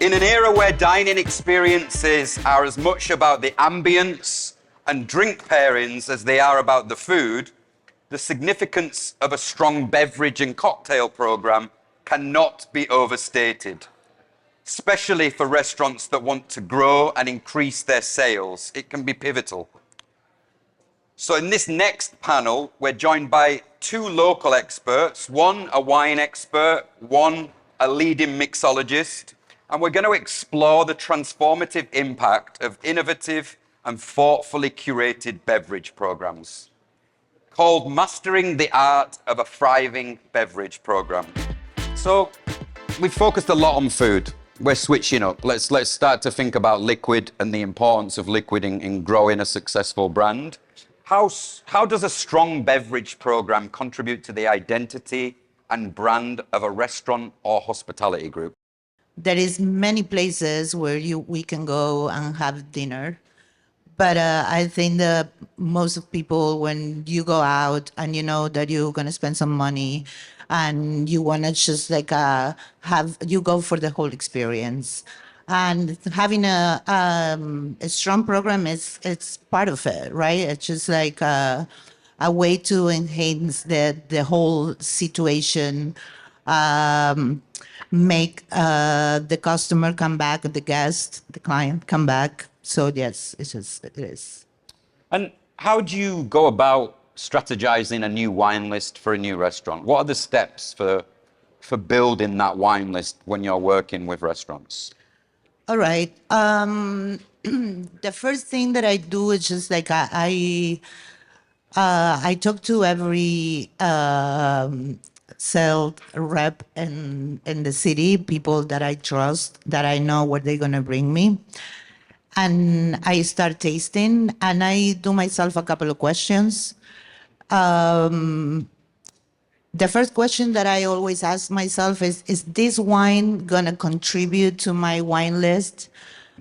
In an era where dining experiences are as much about the ambience and drink pairings as they are about the food, the significance of a strong beverage and cocktail program cannot be overstated, especially for restaurants that want to grow and increase their sales. It can be pivotal. So in this next panel, we're joined by two local experts, one a wine expert, one a leading mixologist, and we're going to explore the transformative impact of innovative and thoughtfully curated beverage programs called Mastering the Art of a Thriving Beverage Program. So we've focused a lot on food. We're switching up. Let's start to think about liquid and the importance of liquid in growing a successful brand. How does a strong beverage program contribute to the identity and brand of a restaurant or hospitality group? There is many places where we can go and have dinner. But I think that most of people, when you go out and you know that you're going to spend some money and you want to just like you go for the whole experience. And having a strong program it's part of it, right? It's just like a way to enhance the whole situation, make the customer come back, the guest, the client come back. So yes, it is. And how do you go about strategizing a new wine list for a new restaurant? What are the steps for building that wine list when you're working with restaurants? All right. The first thing that I do is just like I talk to every sales rep in the city, people that I trust, that I know what they're gonna bring me. And I start tasting, and I do myself a couple of questions. The first question that I always ask myself is this wine gonna contribute to my wine list?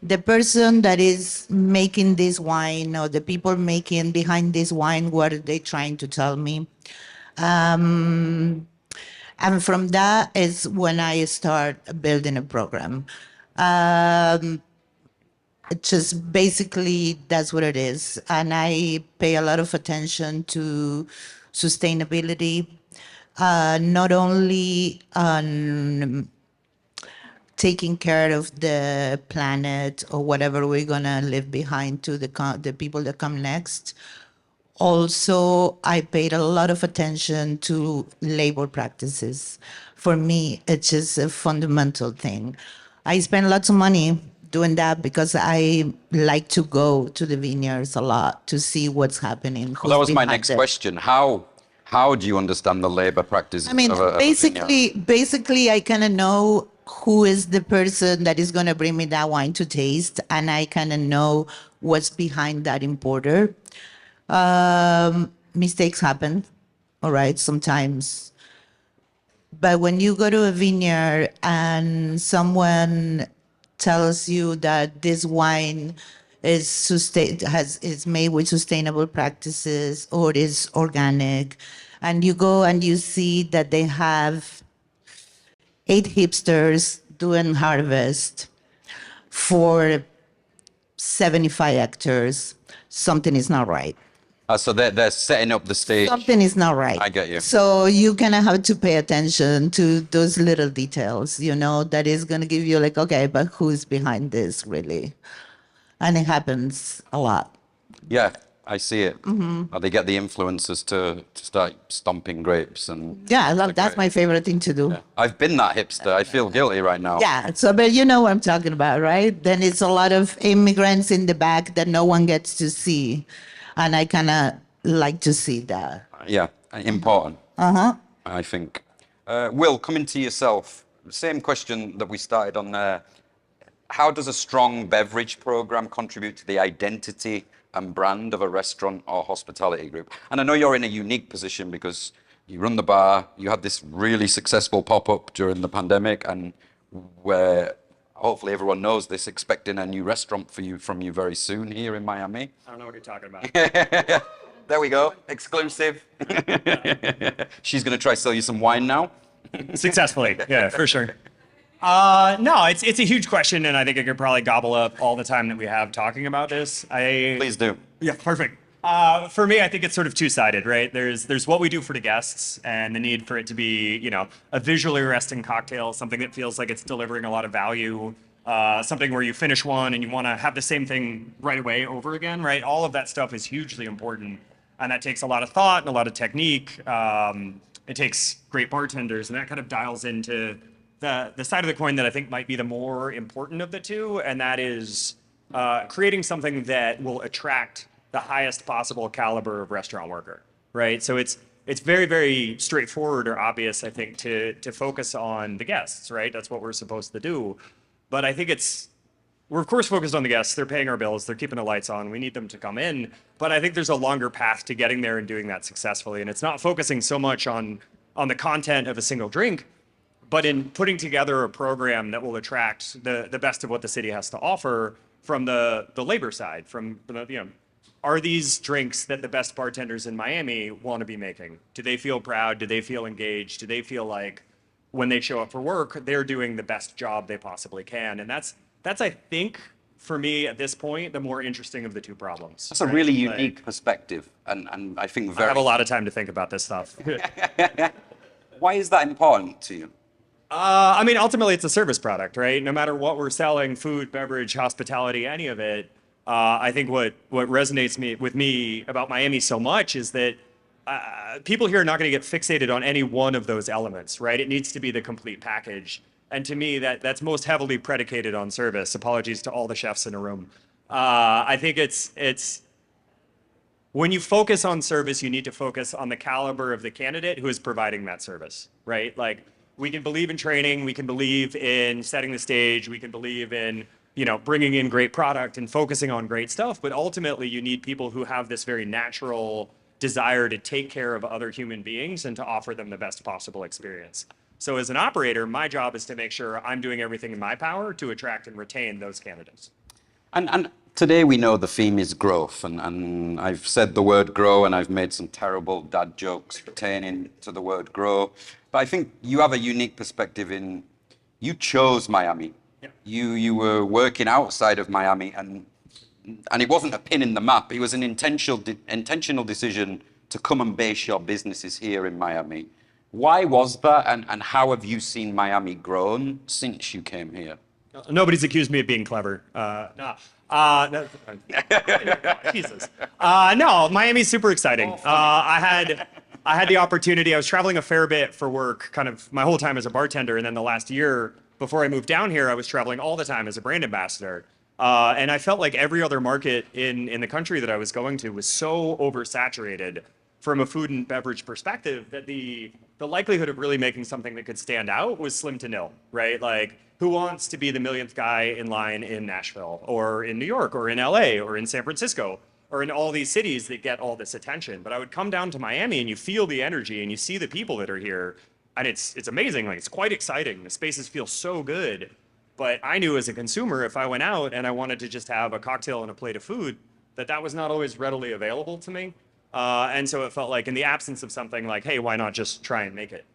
The person that is making this wine, or the people making behind this wine, what are they trying to tell me? And from that is when I start building a program. It's just basically that's what it is. And I pay a lot of attention to sustainability, not only on taking care of the planet or whatever we're gonna leave behind to the people that come next. Also, I paid a lot of attention to labor practices. For me, it's just a fundamental thing. I spend lots of money doing that because I like to go to the vineyards a lot to see what's happening. Well, that was my next question. How do you understand the labor practices? I mean, basically, I kind of know who is the person that is going to bring me that wine to taste, and I kind of know what's behind that importer. Mistakes happen, all right, sometimes. But when you go to a vineyard and someone tells you that this wine is made with sustainable practices or is organic, and you go and you see that they have 8 hipsters doing harvest for 75 hectares, something is not right. So they're setting up the stage. Something is not right. I get you. So you kind of have to pay attention to those little details, that is going to give you like, okay, but who's behind this really? And it happens a lot. Yeah, I see it. Mm-hmm. They get the influencers to start stomping grapes and. Yeah, I love. That's my favorite thing to do. Yeah. I've been that hipster. I feel guilty right now. Yeah. So, but you know what I'm talking about, right? Then it's a lot of immigrants in the back that no one gets to see. And I kind of like to see that. Yeah, important. I think. Will, coming to yourself, same question that we started on there. How does a strong beverage program contribute to the identity and brand of a restaurant or hospitality group? And I know you're in a unique position because you run the bar, you had this really successful pop-up during the pandemic, and where hopefully everyone knows this, expecting a new restaurant from you very soon here in Miami. I don't know what you're talking about. There we go, exclusive. She's going to try to sell you some wine now. Successfully, yeah, for sure. No, it's a huge question, and I think it could probably gobble up all the time that we have talking about this. Please do. Yeah, perfect. For me, I think it's sort of two-sided, right? There's what we do for the guests and the need for it to be, a visually arresting cocktail, something that feels like it's delivering a lot of value, something where you finish one and you want to have the same thing right away over again, right? All of that stuff is hugely important, and that takes a lot of thought and a lot of technique. It takes great bartenders, and that kind of dials into the side of the coin that I think might be the more important of the two, and that is creating something that will attract the highest possible caliber of restaurant worker, right? So it's very, very straightforward or obvious, I think, to focus on the guests, right? That's what we're supposed to do. But I think we're of course focused on the guests. They're paying our bills. They're keeping the lights on. We need them to come in. But I think there's a longer path to getting there and doing that successfully. And it's not focusing so much on the content of a single drink, but in putting together a program that will attract the best of what the city has to offer from the labor side, are these drinks that the best bartenders in Miami want to be making? Do they feel proud? Do they feel engaged? Do they feel like when they show up for work, they're doing the best job they possibly can? And that's I think, for me at this point, the more interesting of the two problems. That's a really unique perspective, and I think I have a lot of time to think about this stuff. Why is that important to you? I mean, ultimately, it's a service product, right? No matter what we're selling, food, beverage, hospitality, any of it, I think what resonates with me about Miami so much is that people here are not going to get fixated on any one of those elements, right? It needs to be the complete package. And to me, that's most heavily predicated on service. Apologies to all the chefs in the room. I think it's when you focus on service, you need to focus on the caliber of the candidate who is providing that service, right? Like, we can believe in training, we can believe in setting the stage, we can believe in bringing in great product and focusing on great stuff. But ultimately, you need people who have this very natural desire to take care of other human beings and to offer them the best possible experience. So as an operator, my job is to make sure I'm doing everything in my power to attract and retain those candidates. And today we know the theme is growth, and I've said the word grow, and I've made some terrible dad jokes pertaining to the word grow. But I think you have a unique perspective in you chose Miami. Yeah. You were working outside of Miami, and it wasn't a pin in the map. It was an intentional decision to come and base your businesses here in Miami. Why was that, and how have you seen Miami grown since you came here? Nobody's accused me of being clever. No. Jesus. No, Miami's super exciting. I had the opportunity. I was traveling a fair bit for work, kind of my whole time as a bartender, and then the last year before I moved down here, I was traveling all the time as a brand ambassador. And I felt like every other market in the country that I was going to was so oversaturated from a food and beverage perspective that the likelihood of really making something that could stand out was slim to nil, right? Like, who wants to be the millionth guy in line in Nashville or in New York or in LA or in San Francisco or in all these cities that get all this attention? But I would come down to Miami and you feel the energy and you see the people that are here, and it's amazing. Like, it's quite exciting. The spaces feel so good. But I knew as a consumer, if I went out and I wanted to just have a cocktail and a plate of food, that was not always readily available to me. And so it felt like, in the absence of something like, hey, why not just try and make it?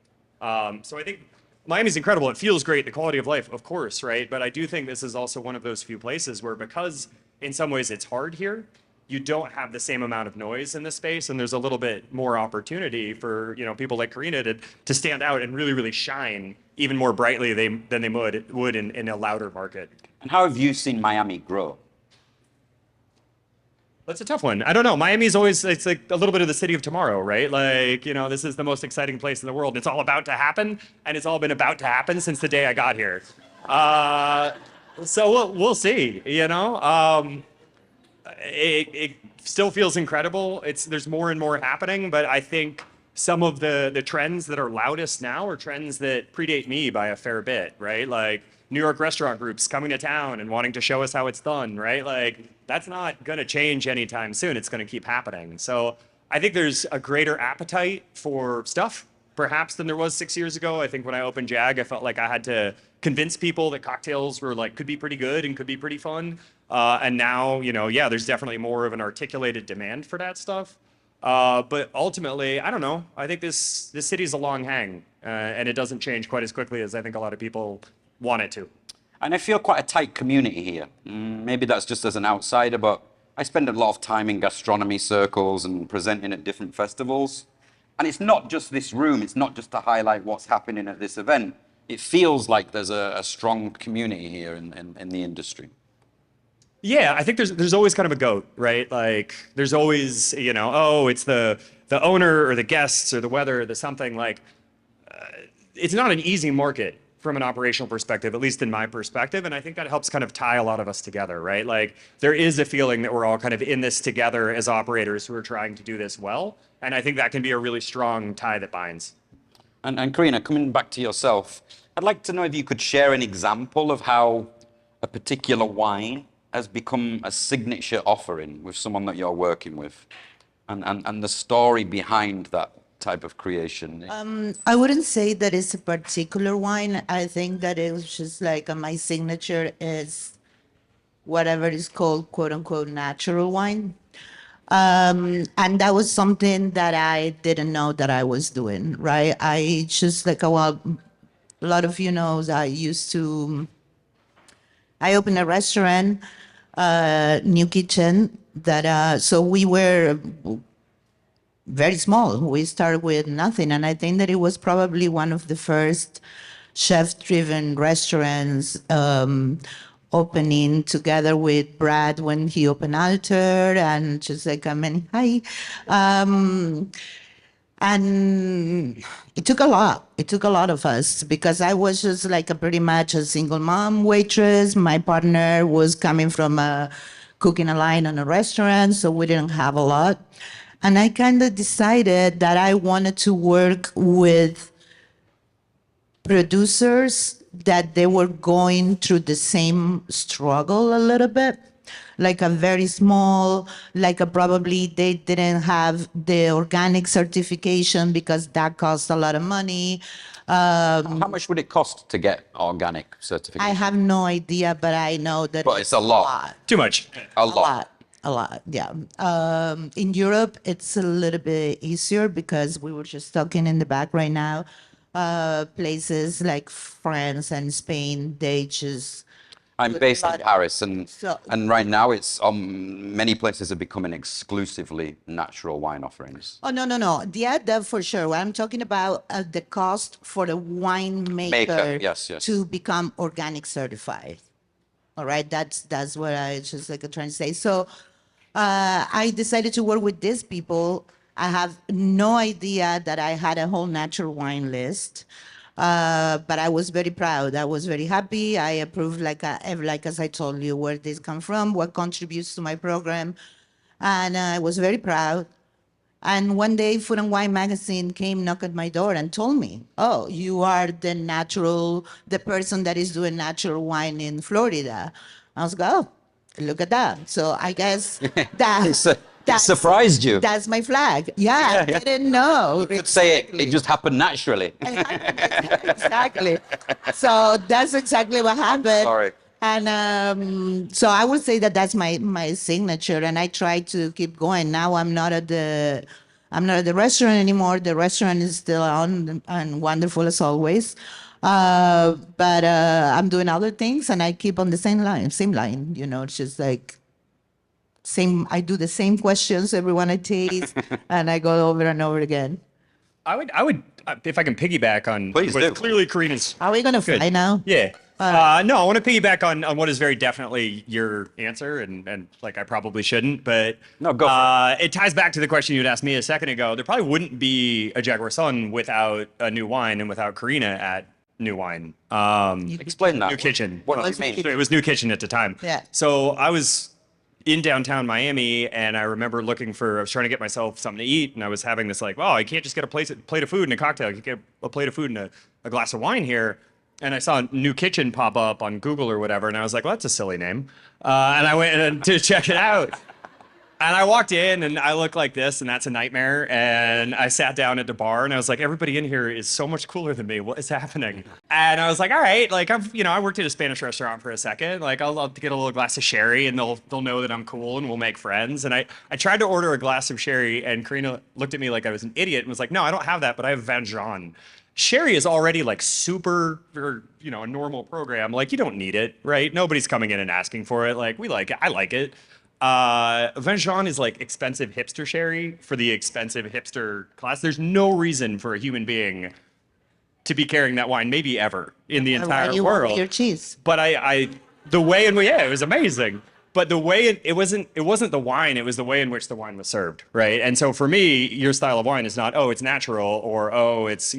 So I think Miami's incredible. It feels great. The quality of life, of course, right? But I do think this is also one of those few places where, because in some ways it's hard here, you don't have the same amount of noise in this space, and there's a little bit more opportunity for people like Karina to stand out and really, really shine even more brightly than they would in a louder market. And how have you seen Miami grow? That's a tough one. I don't know. Miami's always, it's like a little bit of the city of tomorrow, right? Like, this is the most exciting place in the world. It's all about to happen, and it's all been about to happen since the day I got here. So we'll see, It still feels incredible. There's more and more happening, but I think some of the trends that are loudest now are trends that predate me by a fair bit, right? Like, New York restaurant groups coming to town and wanting to show us how it's done, right? Like, that's not going to change anytime soon. It's going to keep happening. So I think there's a greater appetite for stuff, perhaps, than there was 6 years ago. I think when I opened Jag, I felt like I had to convince people that cocktails were could be pretty good and could be pretty fun. And now, there's definitely more of an articulated demand for that stuff. But ultimately, I don't know. I think this city's a long hang, and it doesn't change quite as quickly as I think a lot of people want it to. And I feel quite a tight community here. Maybe that's just as an outsider, but I spend a lot of time in gastronomy circles and presenting at different festivals. And it's not just this room, it's not just to highlight what's happening at this event. It feels like there's a strong community here in the industry. Yeah, I think there's always kind of a goat, right? Like there's always, oh, it's the owner or the guests or the weather or the something. Like it's not an easy market from an operational perspective, at least in my perspective. And I think that helps kind of tie a lot of us together, right? Like there is a feeling that we're all kind of in this together as operators who are trying to do this well. And I think that can be a really strong tie that binds. And Karina, coming back to yourself, I'd like to know if you could share an example of how a particular wine has become a signature offering with someone that you're working with, and the story behind that type of creation. I wouldn't say that it's a particular wine. I think that it was just like my signature is whatever is called quote unquote natural wine. And that was something that I didn't know that I was doing, right? I just like, well, a lot of you know, I opened a restaurant, new kitchen, so we were very small. We started with nothing. And I think that it was probably one of the first chef-driven restaurants opening together with Brad when he opened Alter, and just like, hi. And it took a lot. It took a lot of us because I was just like pretty much a single mom waitress. My partner was coming from cooking a line on a restaurant, so we didn't have a lot. And I kind of decided that I wanted to work with producers that they were going through the same struggle a little bit, like a very small, probably they didn't have the organic certification because that costs a lot of money. How much would it cost to get organic certification? I have no idea, but I know that But it's a lot. Too much. A lot. A lot, yeah. In Europe, it's a little bit easier because we were just talking in the back right now. Places like France and Spain, they just... I'm based in Paris, and right now it's many places are becoming exclusively natural wine offerings. Oh, no. Yeah, that for sure. I'm talking about the cost for the winemaker Yes. to become organic certified. All right, that's what I just like trying to say. So I decided to work with these people. I have no idea that I had a whole natural wine list. But I was very proud. I was very happy. I approved, like as I told you, where this come from, what contributes to my program. And I was very proud. And one day, Food and Wine magazine came, knocked at my door and told me, oh, you are the person that is doing natural wine in Florida. I was like, oh, look at that. So I guess that surprised you. That's my flag. Yeah, I didn't know. You could say it just happened naturally. Exactly. So that's exactly what happened. Sorry. And so I would say that that's my signature, and I try to keep going. Now I'm not at the restaurant anymore. The restaurant is still on and wonderful as always. But I'm doing other things, and I keep on the same line. It's just like I do the same questions everyone I taste, and I go over and over again. I would, if I can piggyback on. Please do. Clearly, Karina's. Are we gonna fly now? Yeah. No, I want to piggyback on what is very definitely your answer, and like I probably shouldn't, but No, go for it ties back to the question you'd asked me a second ago. There probably wouldn't be a Jaguar Sun without a new wine and without Karina at New Wine. Explain that. New Kitchen. What does it mean? So it was New Kitchen at the time. Yeah. So I was in downtown Miami, and I remember I was trying to get myself something to eat, and I was having this like, I can't just get a plate of food and a cocktail. I can get a plate of food and a glass of wine here. And I saw New Kitchen pop up on Google or whatever, and I was like, well, that's a silly name. And I went to check it out. And I walked in and I look like this, and that's a nightmare. And I sat down at the bar and I was like, everybody in here is so much cooler than me. What is happening? And I was like, all right, like I worked at a Spanish restaurant for a second. Like I'll get a little glass of sherry and they'll know that I'm cool and we'll make friends. And I tried to order a glass of sherry and Karina looked at me like I was an idiot and was like, no, I don't have that, but I have Vin Jaune. Sherry is already like super, or, a normal program. Like you don't need it, right? Nobody's coming in and asking for it. Like we like it. I like it. Vin Jaune is like expensive hipster sherry for the expensive hipster class. There's no reason for a human being to be carrying that wine, maybe ever in the entire you world. want your cheese. But the way in which, it was amazing. But the way it wasn't the wine, it was the way in which the wine was served, right? And so for me, your style of wine is not, oh, it's natural, or oh, it's,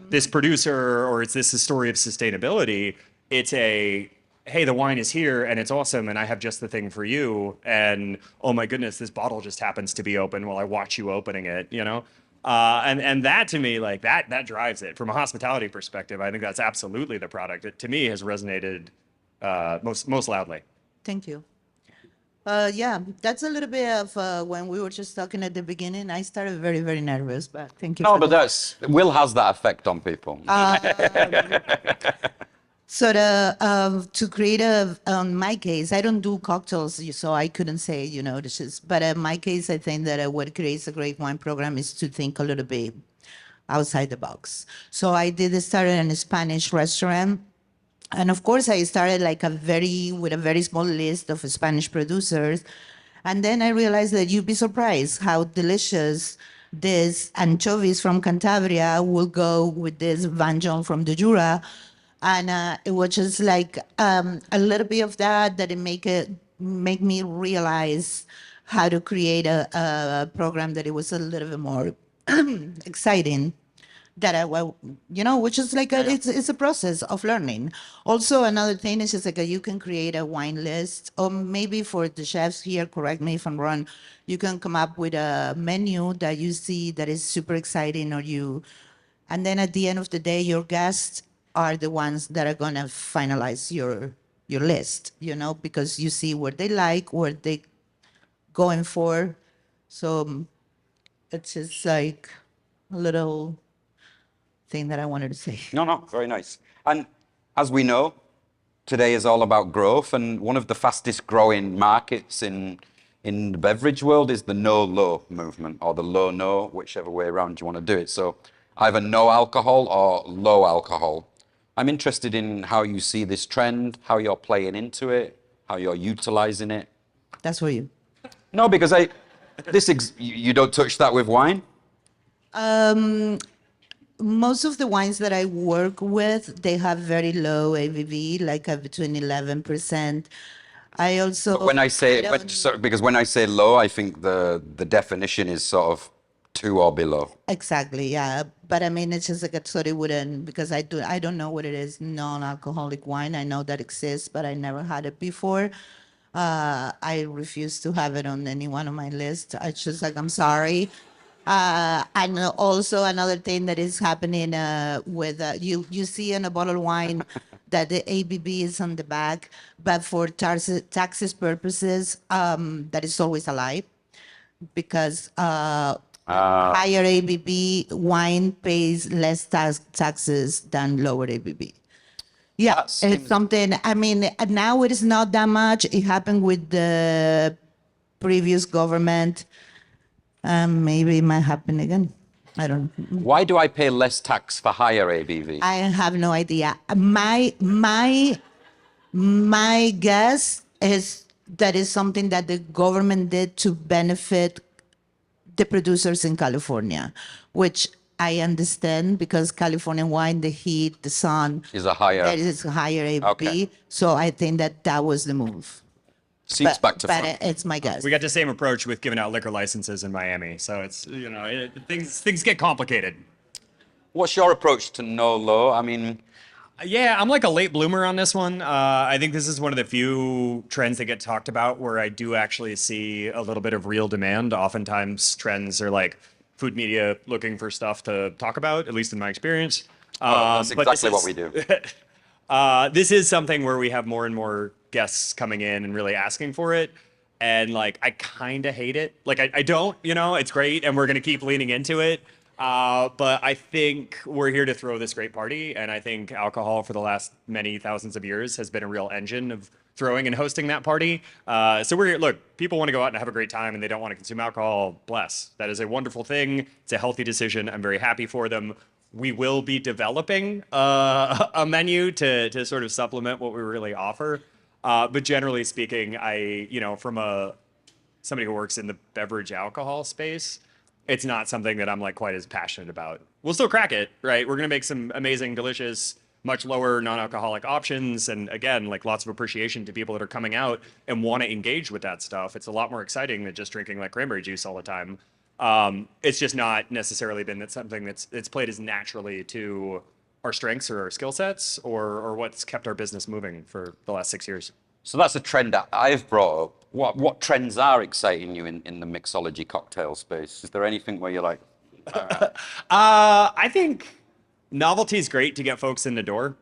this producer, or it's this story of sustainability. It's hey, the wine is here and it's awesome and I have just the thing for you. And oh my goodness, this bottle just happens to be open while I watch you opening it, And that to me, like that drives it. From a hospitality perspective, I think that's absolutely the product that to me has resonated most loudly. Thank you. Yeah, that's a little bit of when we were just talking at the beginning. I started very, very nervous, but thank you. No, for but that. Will has that effect on people. So to create my case, I don't do cocktails, so I couldn't say, this is, but in my case, I think that what creates a great wine program is to think a little bit outside the box. So I did start in a Spanish restaurant. And of course, I started with a very small list of Spanish producers. And then I realized that you'd be surprised how delicious this anchovies from Cantabria will go with this Vin Jaune from the Jura. And it was just like a little bit of that it make me realize how to create a program that it was a little bit more exciting. Which is like it's a process of learning. Also, another thing is just like you can create a wine list, or maybe for the chefs here, correct me if I'm wrong, you can come up with a menu that you see that is super exciting, and then at the end of the day, your guests are the ones that are gonna finalize your list, because you see what they like, what they going for. So it's just like a little thing that I wanted to say. No, very nice. And as we know, today is all about growth, and one of the fastest growing markets in the beverage world is the no-low movement, or the low-no, whichever way around you want to do it. So either no alcohol or low alcohol. I'm interested in how you see this trend, how you're playing into it, how you're utilizing it. That's for you. No, because you don't touch that with wine? Most of the wines that I work with, they have very low ABV, like between 11%. I also... But when I say, because when I say low, I think the definition is sort of 2 or below. Exactly, yeah. But I mean, it's just like a sort of wouldn't, because I don't know what it is, non-alcoholic wine. I know that exists, but I never had it before. I refuse to have it on any one of my lists. I just like, I'm sorry. And also another thing that is happening with you see in a bottle of wine that the ABV is on the back, but for taxes purposes, that is always a lie, because higher ABV wine pays less taxes than lower ABV. Yeah, it's something. I mean, now it is not that much. It happened with the previous government. Maybe it might happen again. I don't. Why do I pay less tax for higher ABV? I have no idea. My guess is that is something that the government did to benefit the producers in California, which I understand, because California wine, the heat, the sun, is a higher ABV. Okay. So I think that was the move. Seeps back to front. But it's my guess. We got the same approach with giving out liquor licenses in Miami. So it's, things get complicated. What's your approach to no low? I mean, yeah, I'm like a late bloomer on this one. I think this is one of the few trends that get talked about where I do actually see a little bit of real demand. Oftentimes trends are like food media looking for stuff to talk about, at least in my experience. that's exactly what we do. This is something where we have more and more guests coming in and really asking for it. And like, I kind of hate it. Like, I don't, it's great and we're going to keep leaning into it. But I think we're here to throw this great party. And I think alcohol for the last many thousands of years has been a real engine of throwing and hosting that party. So we're here. Look, people want to go out and have a great time and they don't want to consume alcohol. Bless. That is a wonderful thing. It's a healthy decision. I'm very happy for them. We will be developing a menu to sort of supplement what we really offer. But generally speaking, from somebody who works in the beverage alcohol space, it's not something that I'm like quite as passionate about. We'll still crack it, right? We're gonna make some amazing, delicious, much lower non-alcoholic options, and again, like lots of appreciation to people that are coming out and want to engage with that stuff. It's a lot more exciting than just drinking like cranberry juice all the time. It's just not necessarily been something that's played as naturally to our strengths or our skill sets or what's kept our business moving for the last 6 years. So that's a trend that I've brought up. What trends are exciting you in the mixology cocktail space? Is there anything where you're like, I think novelty is great to get folks in the door,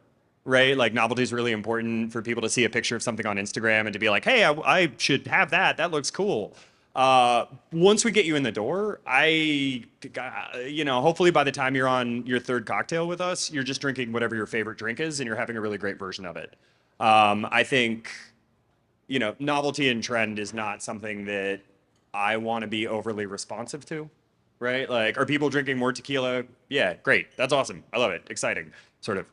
right? Like novelty is really important for people to see a picture of something on Instagram and to be like, hey, I should have that. That looks cool. Once we get you in the door, hopefully by the time you're on your third cocktail with us, you're just drinking whatever your favorite drink is and you're having a really great version of it. I think, novelty and trend is not something that I want to be overly responsive to, right? Like, are people drinking more tequila? Yeah, great. That's awesome. I love it. Exciting, sort of.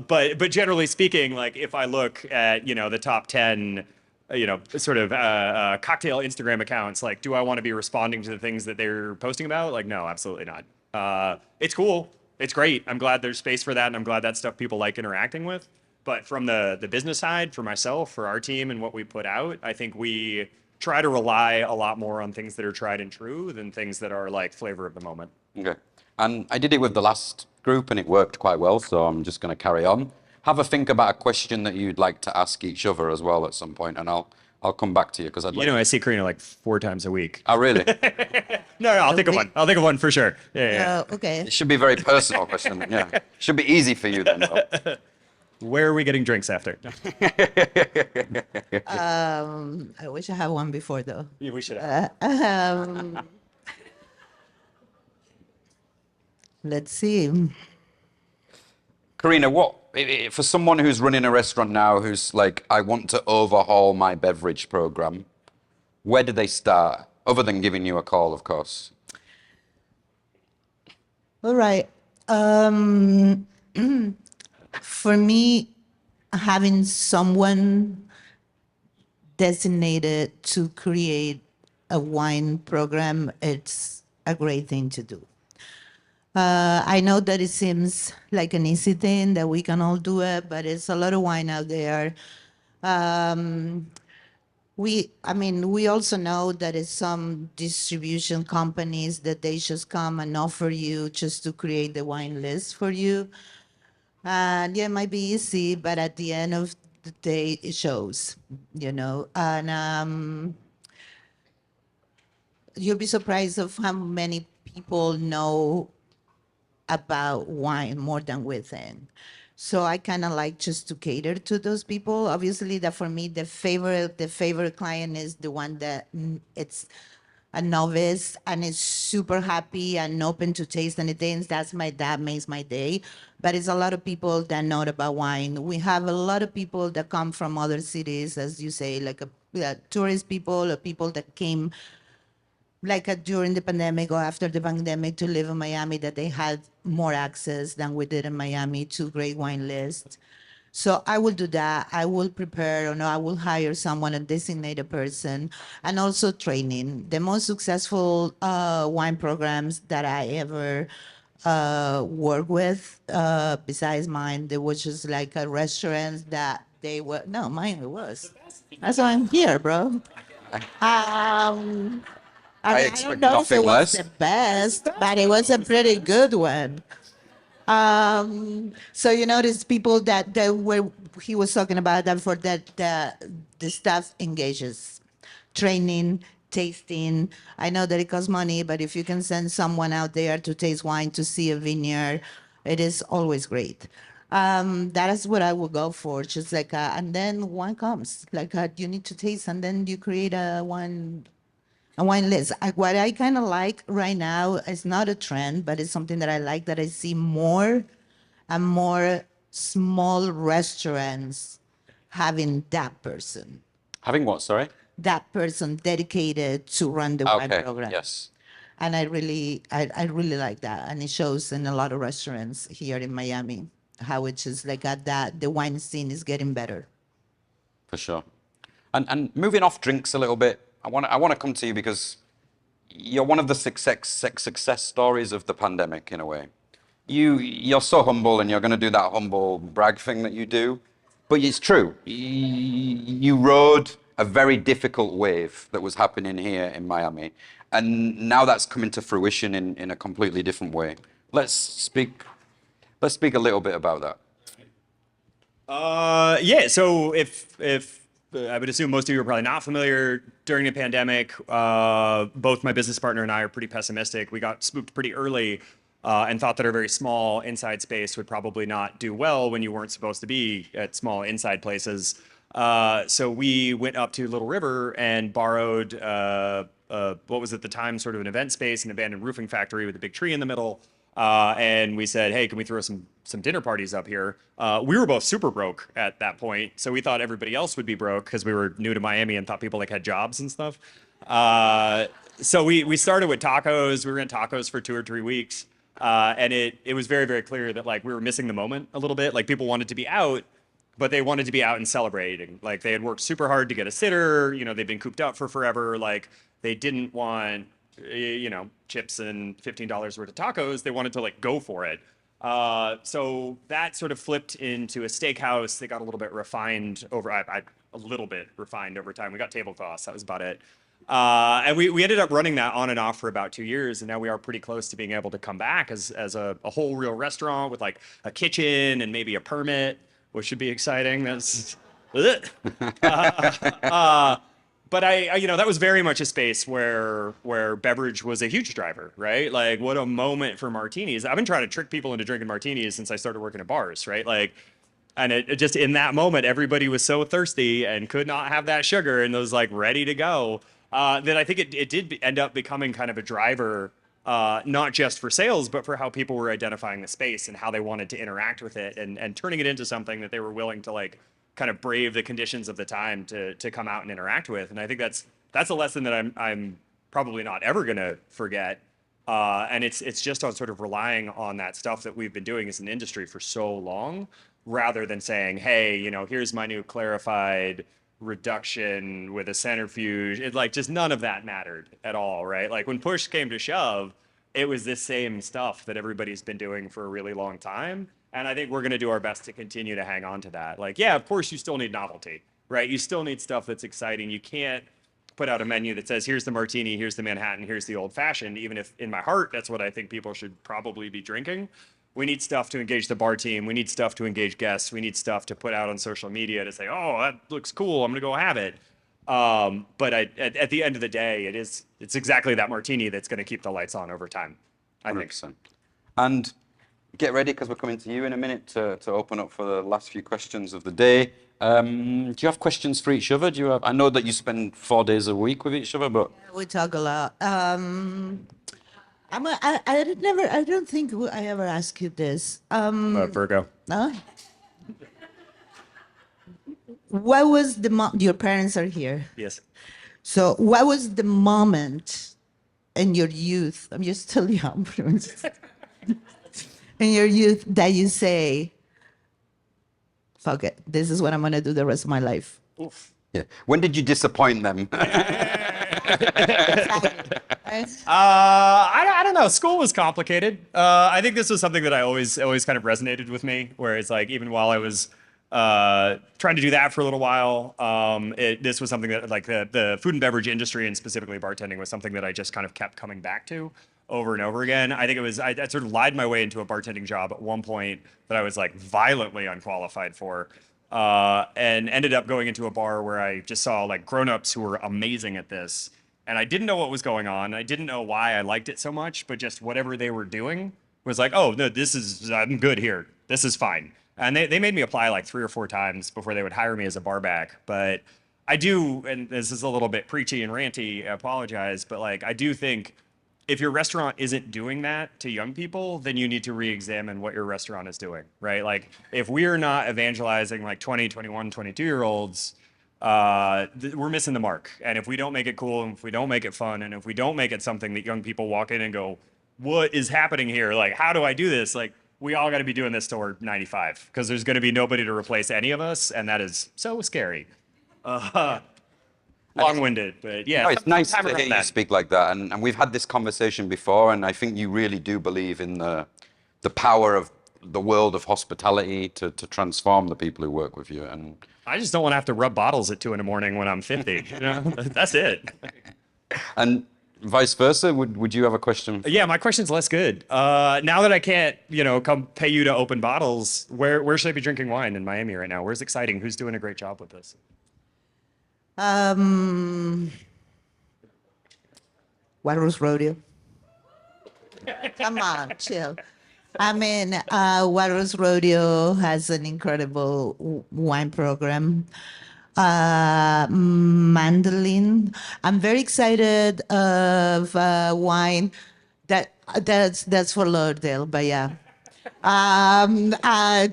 But generally speaking, like if I look at, the top 10, cocktail Instagram accounts, like, do I want to be responding to the things that they're posting about? Like, no, absolutely not. It's cool. It's great. I'm glad there's space for that. And I'm glad that's stuff people like interacting with. But from the business side, for myself, for our team and what we put out, I think we try to rely a lot more on things that are tried and true than things that are like flavor of the moment. okay. And I did it with the last group and it worked quite well, so I'm just going to carry on. Have a think about a question that you'd like to ask each other as well at some point, and I'll come back to you because I'd like. I see Karina like 4 times a week. Oh, really? No, I'll think of one. I'll think of one for sure. Yeah. Okay. It should be a very personal question. Yeah. Should be easy for you then, though. Where are we getting drinks after? I wish I had one before though. Yeah, we should have. Let's see. Karina, for someone who's running a restaurant now who's like, I want to overhaul my beverage program, where do they start? Other than giving you a call, of course. All right. For me, having someone designated to create a wine program, it's a great thing to do. I know that it seems like an easy thing that we can all do it, but it's a lot of wine out there. We also know that it's some distribution companies that they just come and offer you just to create the wine list for you. And yeah, it might be easy, but at the end of the day, it shows, And you'll be surprised of how many people know about wine more than we think. So I kind of like just to cater to those people. Obviously, that for me, the favorite client is the one that it's a novice and is super happy and open to taste anything. That makes my day. But it's a lot of people that know about wine. We have a lot of people that come from other cities, as you say, like tourist people or people that came during the pandemic or after the pandemic to live in Miami, that they had more access than we did in Miami to great wine lists. So I will do that. I will prepare, or no, I will hire someone, a designated person, and also training. The most successful wine programs that I ever work with, besides mine, there was just like a restaurant that they were, no, mine it was. That's why I'm here, bro. I expect don't know if it nothing was less. the best, but it was a pretty good one. So there's people that were he was talking about that for that the staff engages, training, tasting. I know that it costs money, but if you can send someone out there to taste wine, to see a vineyard, it is always great. That is what I would go for. Just like, and then wine comes. Like, you need to taste, and then you create a wine list. What I kind of like right now is not a trend, but it's something that I like, that I see more and more small restaurants having that person, Having what, sorry? that person dedicated to run the wine Okay, program. yes. And I really like that. And it shows in a lot of restaurants here in Miami how it's just like that the wine scene is getting better. For sure. And moving off drinks a little bit, I want to come to you because you're one of the success stories of the pandemic in a way. You're so humble and you're going to do that humble brag thing that you do, but it's true. You rode a very difficult wave that was happening here in Miami, and now that's coming to fruition in a completely different way. Let's speak a little bit about that. Yeah. So if I would assume most of you are probably not familiar, during the pandemic, both my business partner and I are pretty pessimistic. We got spooked pretty early and thought that our very small inside space would probably not do well when you weren't supposed to be at small inside places. So we went up to Little River and borrowed what was at the time sort of an event space, an abandoned roofing factory with a big tree in the middle. And we said, hey, can we throw some dinner parties up here? We were both super broke at that point, so we thought everybody else would be broke because we were new to Miami and thought people like had jobs and stuff. So we started with tacos. We were in tacos for 2 or 3 weeks, and it was very, very clear that like we were missing the moment a little bit. Like people wanted to be out, but they wanted to be out and celebrating. Like they had worked super hard to get a sitter. You know, they've been cooped up for forever. Like they didn't want chips and $15 worth of tacos. They wanted to like go for it. So that sort of flipped into a steakhouse. They got a little bit refined a little bit refined over time. We got tablecloths. That was about it. And we ended up running that on and off for about 2 years. And now we are pretty close to being able to come back as a whole real restaurant with like a kitchen and maybe a permit, which should be exciting. That's but that was very much a space where beverage was a huge driver, right? Like, what a moment for martinis. I've been trying to trick people into drinking martinis since I started working at bars, right? Like, and it just in that moment, everybody was so thirsty and could not have that sugar and was like ready to go. That I think it did end up becoming kind of a driver, not just for sales, but for how people were identifying the space and how they wanted to interact with it and turning it into something that they were willing to like kind of brave the conditions of the time to come out and interact with. And I think that's a lesson that I'm probably not ever gonna forget. And it's just on sort of relying on that stuff that we've been doing as an industry for so long, rather than saying, hey, here's my new clarified reduction with a centrifuge. It like just none of that mattered at all, right? Like when push came to shove, it was this same stuff that everybody's been doing for a really long time. And I think we're going to do our best to continue to hang on to that. Like, yeah, of course you still need novelty, right? You still need stuff that's exciting. You can't put out a menu that says, here's the martini, here's the Manhattan, here's the old fashioned, even if in my heart, that's what I think people should probably be drinking. We need stuff to engage the bar team. We need stuff to engage guests. We need stuff to put out on social media to say, oh, that looks cool, I'm going to go have it. But at the end of the day, it's exactly that martini that's going to keep the lights on over time, I think. 100%. And get ready because we're coming to you in a minute to open up for the last few questions of the day. Do you have questions for each other? I know that you spend 4 days a week with each other, but We talk a lot. I don't think I ever asked you this. Virgo. Huh? What was your parents are here. Yes. So what was the moment in your youth, I'm just still young, in your youth that you say, fuck it, this is what I'm going to do the rest of my life? Oof. yeah. When did you disappoint them? I don't know. School was complicated. I think this was something that I always kind of resonated with me, where it's like, even while I was trying to do that for a little while, this was something that like the food and beverage industry and specifically bartending was something that I just kind of kept coming back to over and over again. I think I sort of lied my way into a bartending job at one point that I was like violently unqualified for. And ended up going into a bar where I just saw like grown-ups who were amazing at this. And I didn't know what was going on. I didn't know why I liked it so much, but just whatever they were doing was like, oh, no, I'm good here. This is fine. And they made me apply like 3 or 4 times before they would hire me as a bar back. But I do, and this is a little bit preachy and ranty, I apologize, but like I do think if your restaurant isn't doing that to young people, then you need to re-examine what your restaurant is doing, right? Like if we are not evangelizing like 20, 21, 22-year-olds, we're missing the mark. And if we don't make it cool, and if we don't make it fun, and if we don't make it something that young people walk in and go, what is happening here? Like, how do I do this? Like, we all got to be doing this till we're 95 because there's going to be nobody to replace any of us. And that is so scary. Long-winded, but yeah. No, it's nice to sometime hear around you that. speak like that, and we've had this conversation before, and I think you really do believe in the power of the world of hospitality to transform the people who work with you. And I just don't want to have to rub bottles at 2 a.m. when I'm 50. You know, that's it. and vice versa, would you have a question? Yeah, my question's less good. Now that I can't, come pay you to open bottles, where should I be drinking wine in Miami right now? Where's exciting? Who's doing a great job with this? Juarez Rodeo. Come on, chill. I mean, Juarez Rodeo has an incredible wine program. Mandolin. I'm very excited of wine. That's for Lauderdale, but yeah.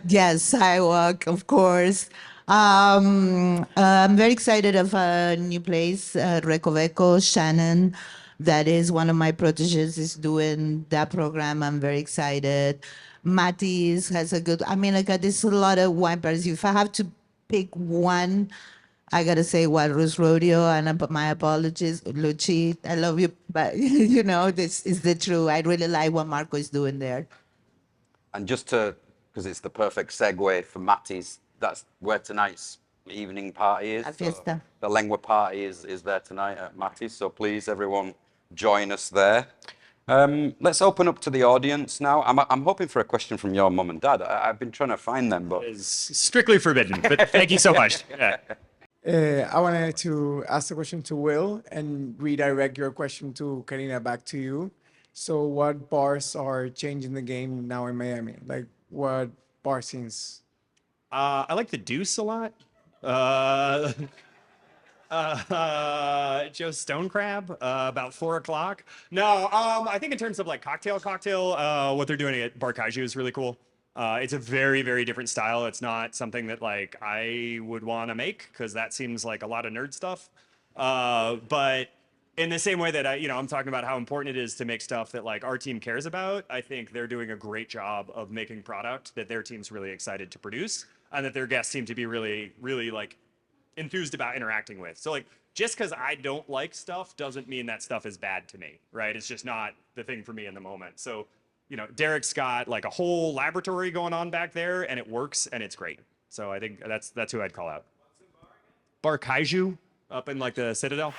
Yes, I walk, of course. I'm very excited of a new place, Recoveco, Shannon. That is one of my proteges is doing that program. I'm very excited. Mattis has a good, I mean, there's a lot of wine bars. If I have to pick one, I gotta say Walrus Rodeo, and my apologies, Luci, I love you, but this is the truth. I really like what Marco is doing there. And just because it's the perfect segue for Matty's, that's where tonight's evening party is. La fiesta. The Lengua party is there tonight at Matty's, so please, everyone, join us there. Let's open up to the audience now. I'm hoping for a question from your mum and dad. I've been trying to find them, but... It's strictly forbidden, but thank you so much. Yeah. I wanted to ask the question to Will and redirect your question to Karina back to you. So what bars are changing the game now in Miami? Like what bar scenes? I like the Deuce a lot. Joe Stone Crab, about 4 o'clock. No, I think in terms of like cocktail, what they're doing at Bar Kaiju is really cool. It's a very, very different style. It's not something that like I would want to make because that seems like a lot of nerd stuff. But in the same way that I'm talking about how important it is to make stuff that like our team cares about, I think they're doing a great job of making product that their team's really excited to produce and that their guests seem to be really, really like enthused about interacting with. So like just because I don't like stuff doesn't mean that stuff is bad to me, right? It's just not the thing for me in the moment. So Derek's got like a whole laboratory going on back there and it works and it's great. So I think that's who I'd call out. Bar Kaiju up in like the Citadel.